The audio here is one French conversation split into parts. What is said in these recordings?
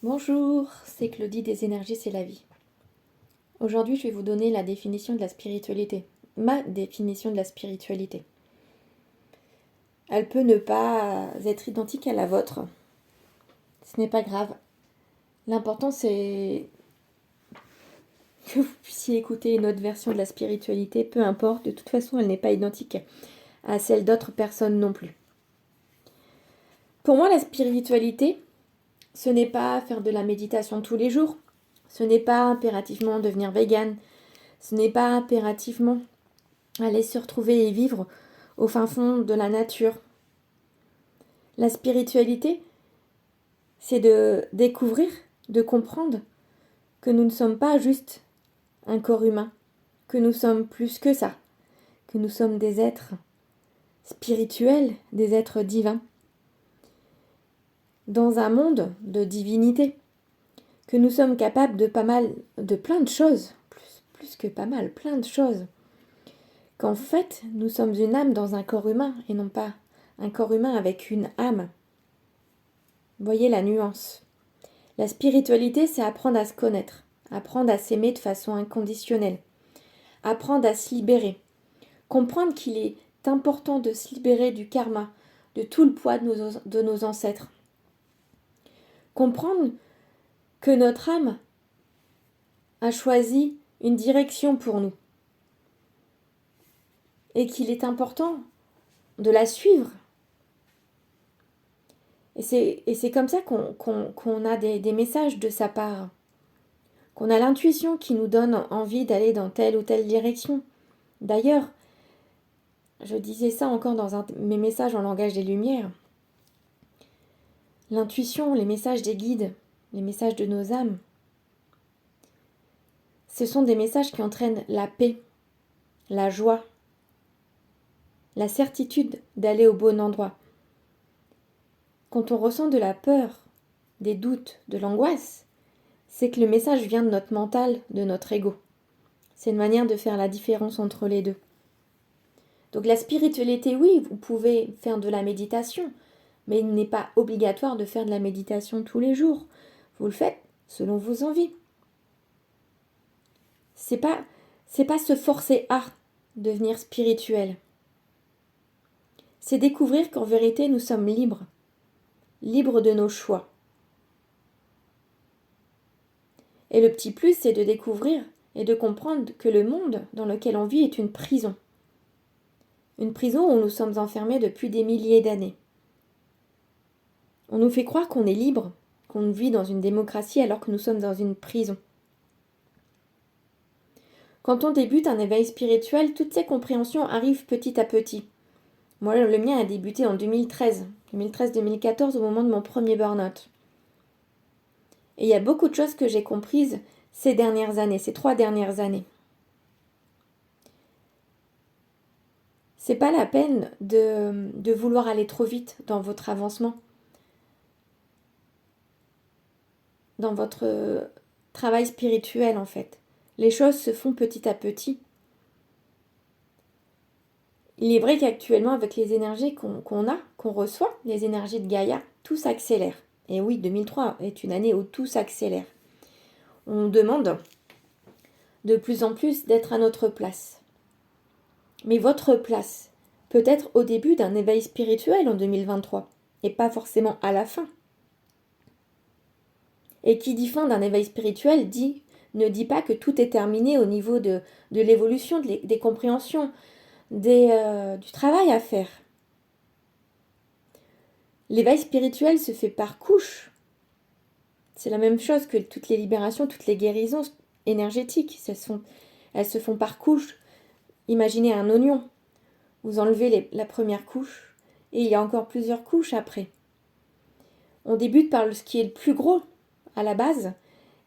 Bonjour, c'est Claudie des énergies, c'est la vie. Aujourd'hui, je vais vous donner la définition de la spiritualité. Ma définition de la spiritualité. Elle peut ne pas être identique à la vôtre. Ce n'est pas grave. L'important, c'est que vous puissiez écouter une autre version de la spiritualité, peu importe. De toute façon, elle n'est pas identique à celle d'autres personnes non plus. Pour moi, la spiritualité, ce n'est pas faire de la méditation tous les jours. Ce n'est pas impérativement devenir végane. Ce n'est pas impérativement aller se retrouver et vivre au fin fond de la nature. La spiritualité, c'est de découvrir, de comprendre que nous ne sommes pas juste un corps humain, que nous sommes plus que ça, que nous sommes des êtres spirituels, des êtres divins, dans un monde de divinité, que nous sommes capables de plein de choses, plus que pas mal, plein de choses, qu'en fait, nous sommes une âme dans un corps humain et non pas un corps humain avec une âme. Voyez la nuance. La spiritualité, c'est apprendre à se connaître, apprendre à s'aimer de façon inconditionnelle, apprendre à se libérer, comprendre qu'il est important de se libérer du karma, de tout le poids de nos ancêtres. Comprendre que notre âme a choisi une direction pour nous et qu'il est important de la suivre. Et c'est comme ça qu'on a des messages de sa part, qu'on a l'intuition qui nous donne envie d'aller dans telle ou telle direction. D'ailleurs, je disais ça encore dans mes messages en langage des lumières. L'intuition, les messages des guides, les messages de nos âmes, ce sont des messages qui entraînent la paix, la joie, la certitude d'aller au bon endroit. Quand on ressent de la peur, des doutes, de l'angoisse, c'est que le message vient de notre mental, de notre ego. C'est une manière de faire la différence entre les deux. Donc la spiritualité, oui, vous pouvez faire de la méditation, mais il n'est pas obligatoire de faire de la méditation tous les jours. Vous le faites selon vos envies. C'est pas se forcer à devenir spirituel. C'est découvrir qu'en vérité, nous sommes libres. Libres de nos choix. Et le petit plus, c'est de découvrir et de comprendre que le monde dans lequel on vit est une prison. Une prison où nous sommes enfermés depuis des milliers d'années. On nous fait croire qu'on est libre, qu'on vit dans une démocratie alors que nous sommes dans une prison. Quand on débute un éveil spirituel, toutes ces compréhensions arrivent petit à petit. Moi, le mien a débuté en 2013-2014 au moment de mon premier burn-out. Et il y a beaucoup de choses que j'ai comprises ces 3 dernières années. C'est pas la peine de vouloir aller trop vite dans votre avancement, dans votre travail spirituel en fait. Les choses se font petit à petit. Il est vrai qu'actuellement, avec les énergies qu'on reçoit, les énergies de Gaïa, tout s'accélère. Et oui, 2003 est une année où tout s'accélère. On demande de plus en plus d'être à notre place. Mais votre place peut être au début d'un éveil spirituel en 2023, et pas forcément à la fin. Et qui dit fin d'un éveil spirituel ne dit pas que tout est terminé au niveau de l'évolution, des compréhensions, du travail à faire. L'éveil spirituel se fait par couches. C'est la même chose que toutes les libérations, toutes les guérisons énergétiques. Elles se font par couches. Imaginez un oignon. Vous enlevez la première couche et il y a encore plusieurs couches après. On débute par ce qui est le plus gros à la base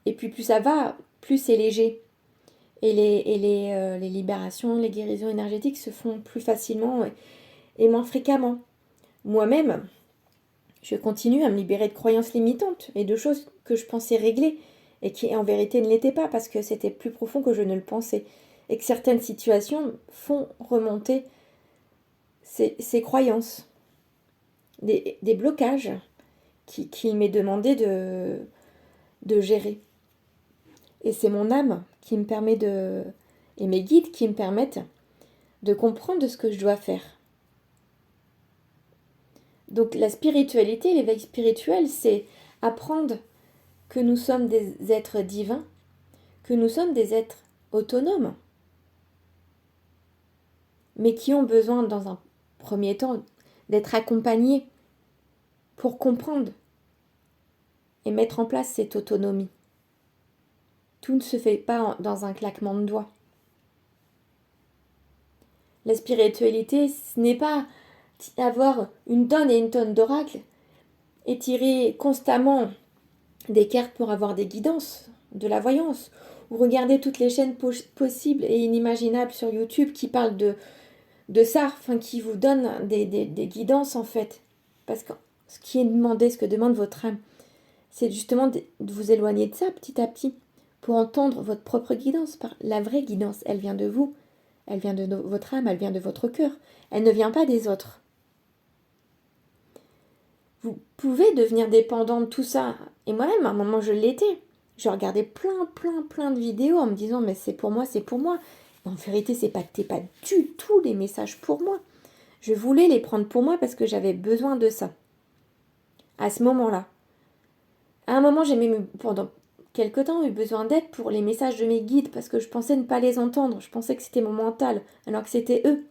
et puis plus ça va, plus c'est léger. Et les libérations, les guérisons énergétiques se font plus facilement et moins fréquemment. Moi-même, je continue à me libérer de croyances limitantes et de choses que je pensais régler et qui en vérité ne l'étaient pas parce que c'était plus profond que je ne le pensais. Et que certaines situations font remonter ces croyances, des blocages qu'il m'est demandé de gérer. Et c'est mon âme qui me permet et mes guides qui me permettent de comprendre ce que je dois faire. Donc la spiritualité, l'éveil spirituel, c'est apprendre que nous sommes des êtres divins, que nous sommes des êtres autonomes, mais qui ont besoin, dans un premier temps, d'être accompagnés pour comprendre et mettre en place cette autonomie. Tout ne se fait pas dans un claquement de doigts. La spiritualité, ce n'est pas avoir une tonne et une tonne d'oracles et tirer constamment des cartes pour avoir des guidances, de la voyance, ou regarder toutes les chaînes possibles et inimaginables sur YouTube qui parlent de ça, enfin, qui vous donnent des guidances en fait. Parce que ce qui est demandé, ce que demande votre âme, c'est justement de vous éloigner de ça petit à petit pour entendre votre propre guidance. La vraie guidance, elle vient de vous, elle vient de votre âme, elle vient de votre cœur, elle ne vient pas des autres. Vous pouvez devenir dépendant de tout ça. Et moi-même, à un moment, je l'étais. Je regardais plein de vidéos en me disant, mais c'est pour moi, c'est pour moi. Mais en vérité, c'était pas du tout les messages pour moi. Je voulais les prendre pour moi parce que j'avais besoin de ça. À ce moment-là. À un moment, j'ai même, pendant quelque temps, eu besoin d'aide pour les messages de mes guides parce que je pensais ne pas les entendre. Je pensais que c'était mon mental, alors que c'était eux.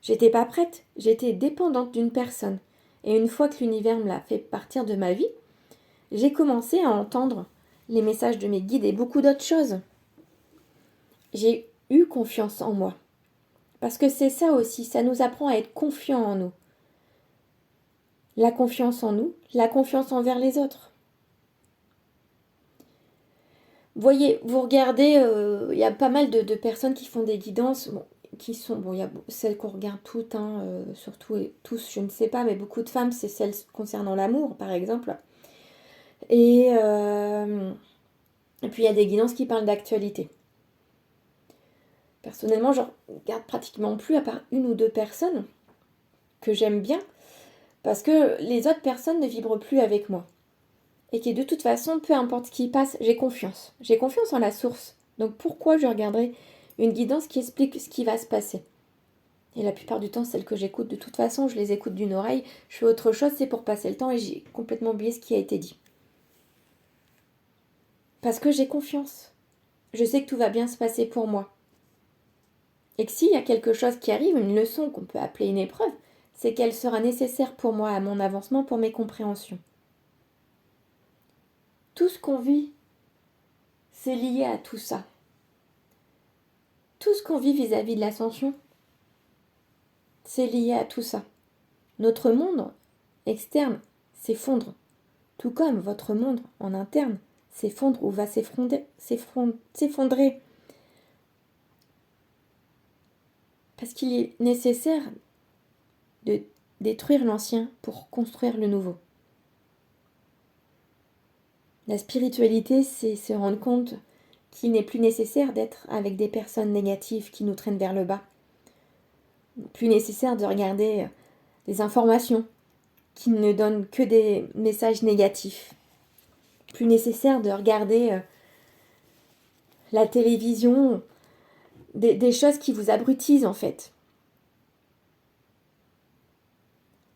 J'étais pas prête. J'étais dépendante d'une personne. Et une fois que l'univers me l'a fait partir de ma vie, j'ai commencé à entendre les messages de mes guides et beaucoup d'autres choses. J'ai eu confiance en moi. Parce que c'est ça aussi, ça nous apprend à être confiants en nous. La confiance en nous, la confiance envers les autres. Voyez, vous regardez, y a pas mal de personnes qui font des guidances, qui sont, il y a celles qu'on regarde toutes, surtout et tous, je ne sais pas, mais beaucoup de femmes, c'est celles concernant l'amour, par exemple. Et puis il y a des guidances qui parlent d'actualité. Personnellement, je regarde pratiquement plus à part une ou deux personnes que j'aime bien parce que les autres personnes ne vibrent plus avec moi. Et que de toute façon, peu importe ce qui passe, j'ai confiance. J'ai confiance en la source. Donc pourquoi je regarderai une guidance qui explique ce qui va se passer? Et la plupart du temps, celles que j'écoute, de toute façon, je les écoute d'une oreille. Je fais autre chose, c'est pour passer le temps et j'ai complètement oublié ce qui a été dit. Parce que j'ai confiance. Je sais que tout va bien se passer pour moi. Et que s'il y a quelque chose qui arrive, une leçon qu'on peut appeler une épreuve, c'est qu'elle sera nécessaire pour moi, à mon avancement, pour mes compréhensions. Tout ce qu'on vit, c'est lié à tout ça. Tout ce qu'on vit vis-à-vis de l'ascension, c'est lié à tout ça. Notre monde externe s'effondre, tout comme votre monde en interne s'effondre ou va s'effondrer. Parce qu'il est nécessaire de détruire l'ancien pour construire le nouveau. La spiritualité, c'est se rendre compte qu'il n'est plus nécessaire d'être avec des personnes négatives qui nous traînent vers le bas. Plus nécessaire de regarder des informations qui ne donnent que des messages négatifs. Plus nécessaire de regarder la télévision, des choses qui vous abrutissent en fait.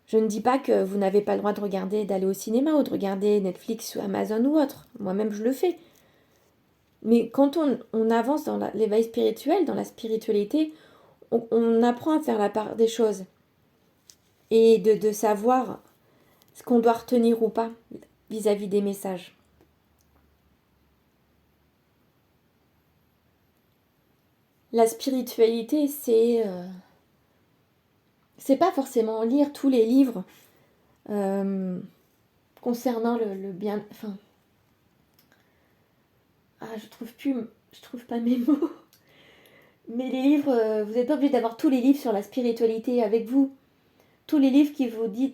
Je ne dis pas que vous n'avez pas le droit de regarder, d'aller au cinéma ou de regarder Netflix ou Amazon ou autre. Moi-même, je le fais. Mais quand on avance dans l'éveil spirituel, dans la spiritualité, on apprend à faire la part des choses. Et de savoir ce qu'on doit retenir ou pas vis-à-vis des messages. La spiritualité, c'est pas forcément lire tous les livres concernant le bien. Enfin, je trouve pas mes mots. Mais les livres, vous n'êtes pas obligé d'avoir tous les livres sur la spiritualité avec vous. Tous les livres qui vous disent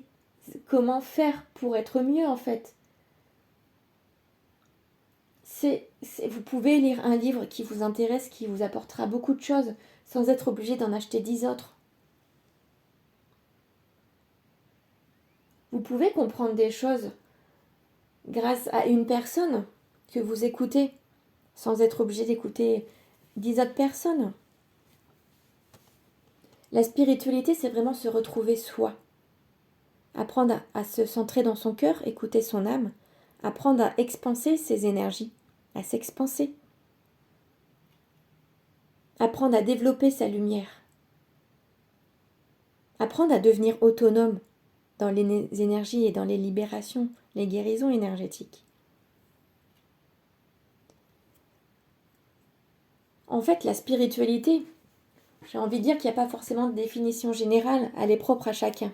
comment faire pour être mieux en fait. Vous pouvez lire un livre qui vous intéresse, qui vous apportera beaucoup de choses, sans être obligé d'en acheter 10 autres. Vous pouvez comprendre des choses grâce à une personne que vous écoutez, sans être obligé d'écouter 10 autres personnes. La spiritualité, c'est vraiment se retrouver soi. Apprendre à se centrer dans son cœur, écouter son âme, apprendre à expanser ses énergies, à s'expanser. Apprendre à développer sa lumière. Apprendre à devenir autonome dans les énergies et dans les libérations, les guérisons énergétiques. En fait, la spiritualité, j'ai envie de dire qu'il n'y a pas forcément de définition générale, elle est propre à chacun.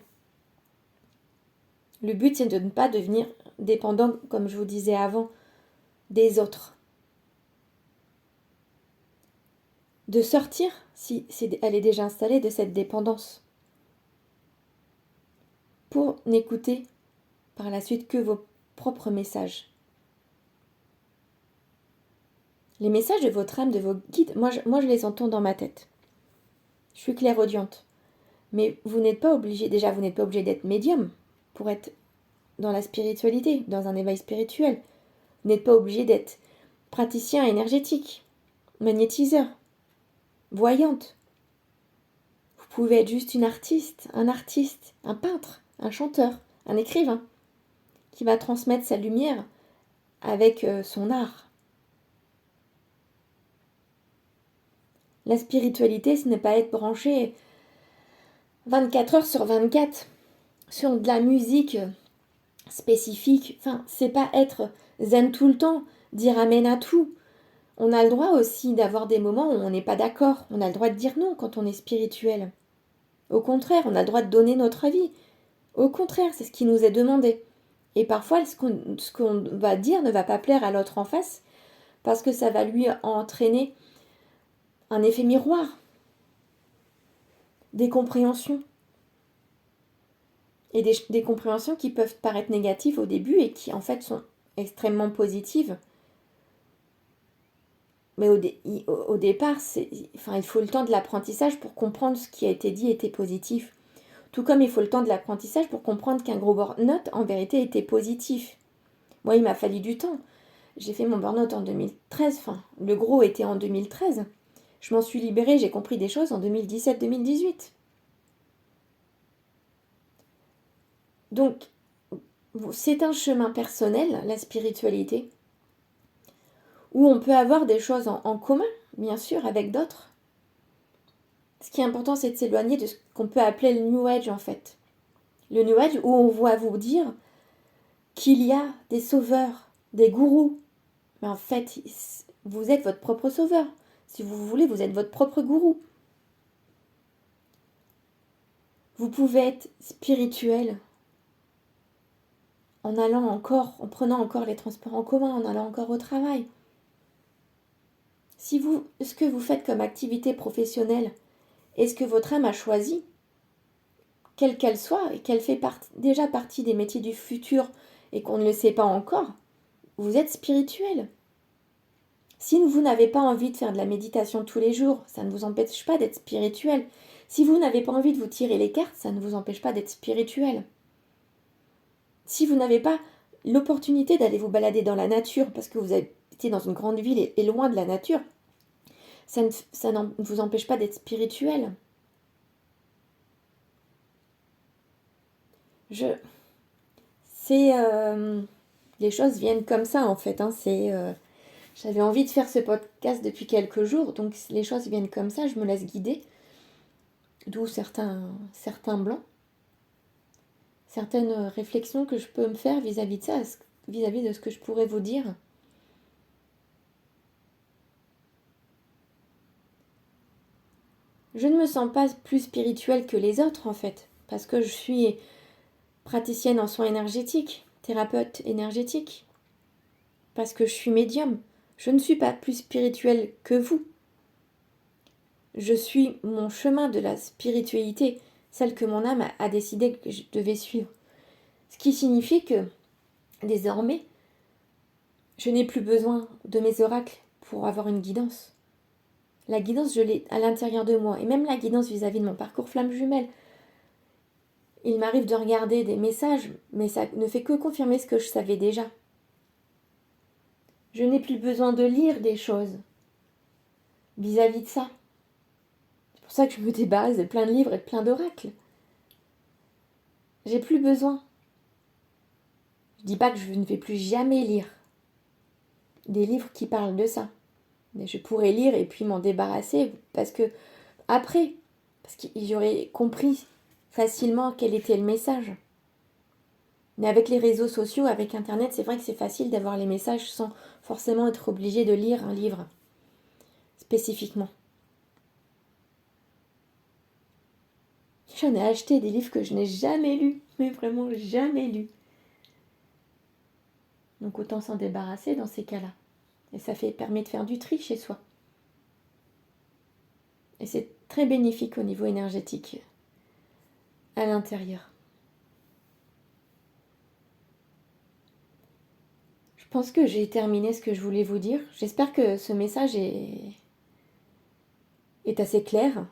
Le but, c'est de ne pas devenir dépendant, comme je vous disais avant, des autres. De sortir, si elle est déjà installée, de cette dépendance. Pour n'écouter par la suite que vos propres messages. Les messages de votre âme, de vos guides, moi je les entends dans ma tête. Je suis clairaudiente. Mais vous n'êtes pas obligé, déjà vous n'êtes pas obligé d'être médium pour être dans la spiritualité, dans un éveil spirituel. Vous n'êtes pas obligé d'être praticien énergétique, magnétiseur, voyante. Vous pouvez être juste un artiste, un peintre, un chanteur, un écrivain, qui va transmettre sa lumière avec son art. La spiritualité, ce n'est pas être branché 24 heures sur 24 sur de la musique spécifique. Enfin, c'est pas être zen tout le temps, dire amen à tout. On a le droit aussi d'avoir des moments où on n'est pas d'accord. On a le droit de dire non quand on est spirituel. Au contraire, on a le droit de donner notre avis. Au contraire, c'est ce qui nous est demandé. Et parfois, ce qu'on va dire ne va pas plaire à l'autre en face parce que ça va lui entraîner un effet miroir, des compréhensions. Et des compréhensions qui peuvent paraître négatives au début et qui en fait sont extrêmement positives. Mais au départ, il faut le temps de l'apprentissage pour comprendre ce qui a été dit était positif. Tout comme il faut le temps de l'apprentissage pour comprendre qu'un gros burn-out, en vérité, était positif. Moi, il m'a fallu du temps. J'ai fait mon burn-out en 2013, le gros était en 2013. Je m'en suis libérée, j'ai compris des choses en 2017-2018. Donc, c'est un chemin personnel, la spiritualité, où on peut avoir des choses en commun, bien sûr, avec d'autres. Ce qui est important, c'est de s'éloigner de ce qu'on peut appeler le New Age, en fait. Le New Age où on va vous dire qu'il y a des sauveurs, des gourous. Mais en fait, vous êtes votre propre sauveur. Si vous voulez, vous êtes votre propre gourou. Vous pouvez être spirituel en prenant encore les transports en commun, en allant encore au travail. Si ce que vous faites comme activité professionnelle est ce que votre âme a choisi, quelle qu'elle soit, et qu'elle fait déjà partie des métiers du futur et qu'on ne le sait pas encore, vous êtes spirituel. Si vous n'avez pas envie de faire de la méditation tous les jours, ça ne vous empêche pas d'être spirituel. Si vous n'avez pas envie de vous tirer les cartes, ça ne vous empêche pas d'être spirituel. Si vous n'avez pas l'opportunité d'aller vous balader dans la nature parce que vous habitez dans une grande ville et loin de la nature, ça ne vous empêche pas d'être spirituel. Les choses viennent comme ça en fait. J'avais envie de faire ce podcast depuis quelques jours, donc les choses viennent comme ça, je me laisse guider. D'où certains blancs, certaines réflexions que je peux me faire vis-à-vis de ça, vis-à-vis de ce que je pourrais vous dire. Je ne me sens pas plus spirituelle que les autres en fait, parce que je suis praticienne en soins énergétiques, thérapeute énergétique, parce que je suis médium. Je ne suis pas plus spirituelle que vous. Je suis mon chemin de la spiritualité, celle que mon âme a décidé que je devais suivre. Ce qui signifie que, désormais, je n'ai plus besoin de mes oracles pour avoir une guidance. La guidance, je l'ai à l'intérieur de moi. Et même la guidance vis-à-vis de mon parcours flamme jumelle. Il m'arrive de regarder des messages, mais ça ne fait que confirmer ce que je savais déjà. Je n'ai plus besoin de lire des choses vis-à-vis de ça. C'est pour ça que je me débarrasse de plein de livres et de plein d'oracles. J'ai plus besoin. Je dis pas que je ne vais plus jamais lire des livres qui parlent de ça. Mais je pourrais lire et puis m'en débarrasser parce que j'aurais compris facilement quel était le message. Mais avec les réseaux sociaux, avec Internet, c'est vrai que c'est facile d'avoir les messages sans forcément être obligé de lire un livre spécifiquement. J'en ai acheté des livres que je n'ai jamais lus, mais vraiment jamais lus. Donc autant s'en débarrasser dans ces cas-là. Et ça permet de faire du tri chez soi. Et c'est très bénéfique au niveau énergétique à l'intérieur. Je pense que j'ai terminé ce que je voulais vous dire. J'espère que ce message est assez clair.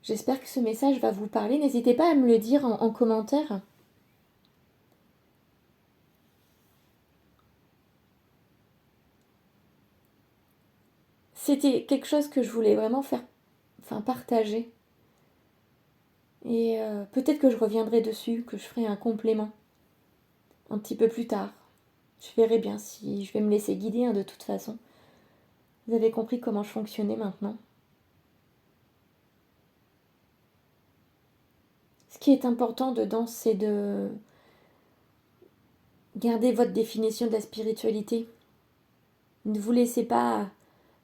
J'espère que ce message va vous parler. N'hésitez pas à me le dire en commentaire. C'était quelque chose que je voulais vraiment partager. Et peut-être que je reviendrai dessus, que je ferai un complément un petit peu plus tard. Je verrai bien si je vais me laisser guider de toute façon. Vous avez compris comment je fonctionnais maintenant. Ce qui est important dedans, c'est de garder votre définition de la spiritualité. Ne vous laissez pas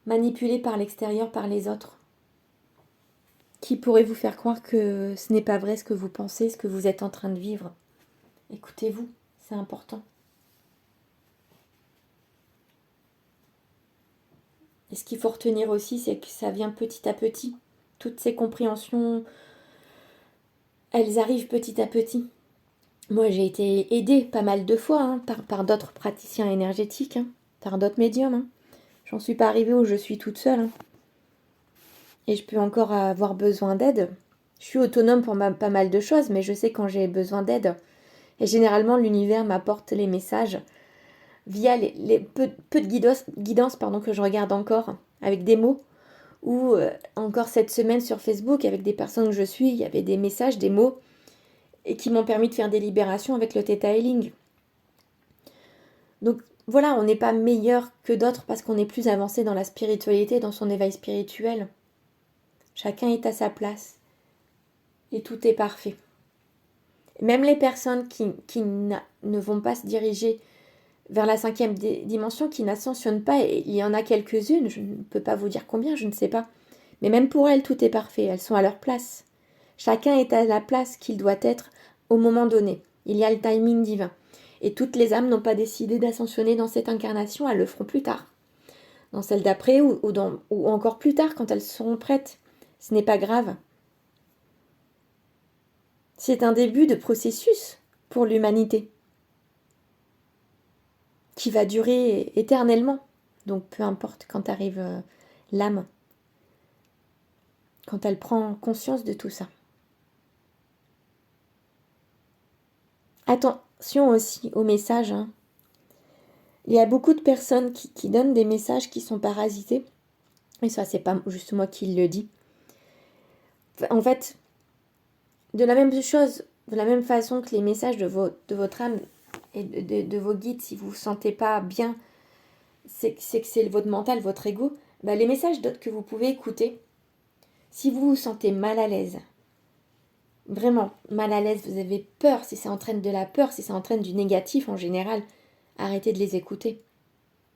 manipuler par l'extérieur, par les autres, qui pourraient vous faire croire que ce n'est pas vrai ce que vous pensez, ce que vous êtes en train de vivre. Écoutez-vous, c'est important. Et ce qu'il faut retenir aussi, c'est que ça vient petit à petit. Toutes ces compréhensions, elles arrivent petit à petit. Moi, j'ai été aidée pas mal de fois par d'autres praticiens énergétiques, par d'autres médiums. J'en suis pas arrivée où je suis toute seule. Et je peux encore avoir besoin d'aide. Je suis autonome pour pas mal de choses, mais je sais quand j'ai besoin d'aide. Et généralement, l'univers m'apporte les messages via les peu de guidance que je regarde encore, avec des mots. Ou encore cette semaine sur Facebook, avec des personnes que je suis, il y avait des messages, des mots, et qui m'ont permis de faire des libérations avec le Theta Healing. Donc voilà, on n'est pas meilleur que d'autres parce qu'on est plus avancé dans la spiritualité, dans son éveil spirituel. Chacun est à sa place. Et tout est parfait. Même les personnes qui ne vont pas se diriger vers la 5e dimension, qui n'ascensionnent pas, et il y en a quelques-unes, je ne peux pas vous dire combien, je ne sais pas. Mais même pour elles, tout est parfait, elles sont à leur place. Chacun est à la place qu'il doit être au moment donné. Il y a le timing divin. Et toutes les âmes n'ont pas décidé d'ascensionner dans cette incarnation, elles le feront plus tard. Dans celle d'après ou encore plus tard quand elles seront prêtes. Ce n'est pas grave. C'est un début de processus pour l'humanité qui va durer éternellement. Donc peu importe quand arrive l'âme, quand elle prend conscience de tout ça. Attention aussi aux messages. Il y a beaucoup de personnes qui donnent des messages qui sont parasités. Et ça, c'est pas juste moi qui le dis. En fait, de la même façon que les messages de votre âme et de vos guides, si vous ne vous sentez pas bien, c'est que c'est votre mental, votre ego, les messages d'autres que vous pouvez écouter, si vous vous sentez mal à l'aise, vraiment mal à l'aise, vous avez peur, si ça entraîne de la peur, si ça entraîne du négatif en général, arrêtez de les écouter.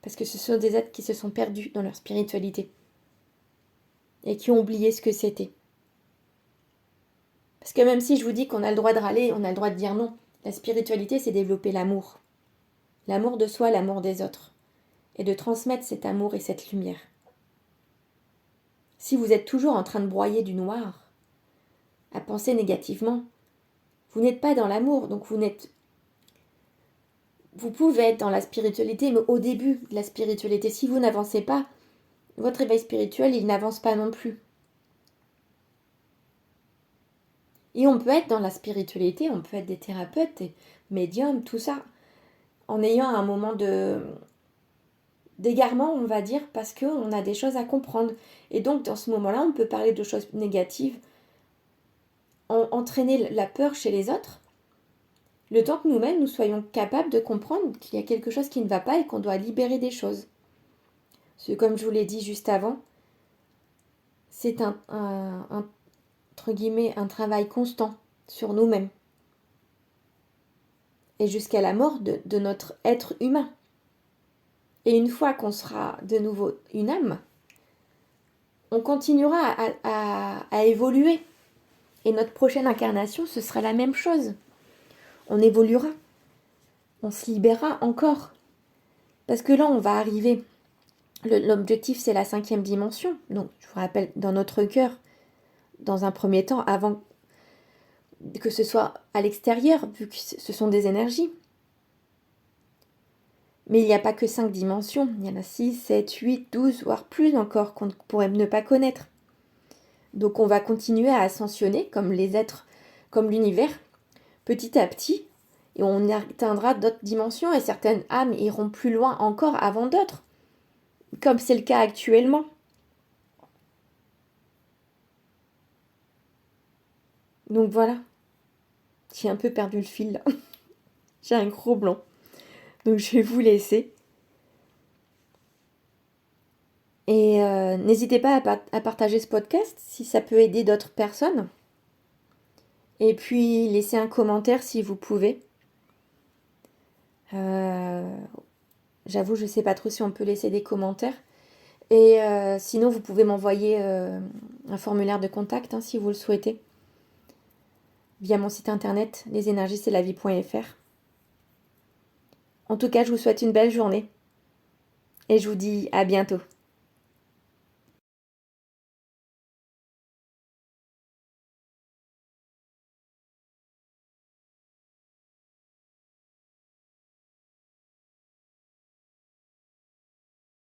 Parce que ce sont des êtres qui se sont perdus dans leur spiritualité et qui ont oublié ce que c'était. Parce que même si je vous dis qu'on a le droit de râler, on a le droit de dire non, la spiritualité, c'est développer l'amour. L'amour de soi, l'amour des autres. Et de transmettre cet amour et cette lumière. Si vous êtes toujours en train de broyer du noir, à penser négativement, vous n'êtes pas dans l'amour, donc vous pouvez être dans la spiritualité, mais au début de la spiritualité, si vous n'avancez pas, votre éveil spirituel, il n'avance pas non plus. Et on peut être dans la spiritualité, on peut être des thérapeutes, des médiums, tout ça, en ayant un moment de d'égarement, on va dire, parce qu'on a des choses à comprendre. Et donc, dans ce moment-là, on peut parler de choses négatives, entraîner la peur chez les autres, le temps que nous-mêmes, nous soyons capables de comprendre qu'il y a quelque chose qui ne va pas et qu'on doit libérer des choses. Parce que, comme je vous l'ai dit juste avant, c'est entre guillemets, un travail constant sur nous-mêmes. Et jusqu'à la mort de notre être humain. Et une fois qu'on sera de nouveau une âme, on continuera à évoluer. Et notre prochaine incarnation, ce sera la même chose. On évoluera. On se libérera encore. Parce que là, on va arriver. L'objectif, c'est la 5e dimension. Donc, je vous rappelle, dans notre cœur, dans un premier temps, avant que ce soit à l'extérieur, vu que ce sont des énergies. Mais il n'y a pas que 5 dimensions. Il y en a 6, 7, 8, 12, voire plus encore, qu'on pourrait ne pas connaître. Donc, on va continuer à ascensionner, comme les êtres, comme l'univers, petit à petit, et on atteindra d'autres dimensions, et certaines âmes iront plus loin encore avant d'autres, comme c'est le cas actuellement. Donc voilà, j'ai un peu perdu le fil là. J'ai un gros blanc. Donc je vais vous laisser. Et n'hésitez pas à partager ce podcast si ça peut aider d'autres personnes. Et puis laissez un commentaire si vous pouvez. J'avoue, je ne sais pas trop si on peut laisser des commentaires. Et sinon, vous pouvez m'envoyer un formulaire de contact si vous le souhaitez. Via mon site internet, lesénergiescestlavie.fr. En tout cas, je vous souhaite une belle journée. Et je vous dis à bientôt.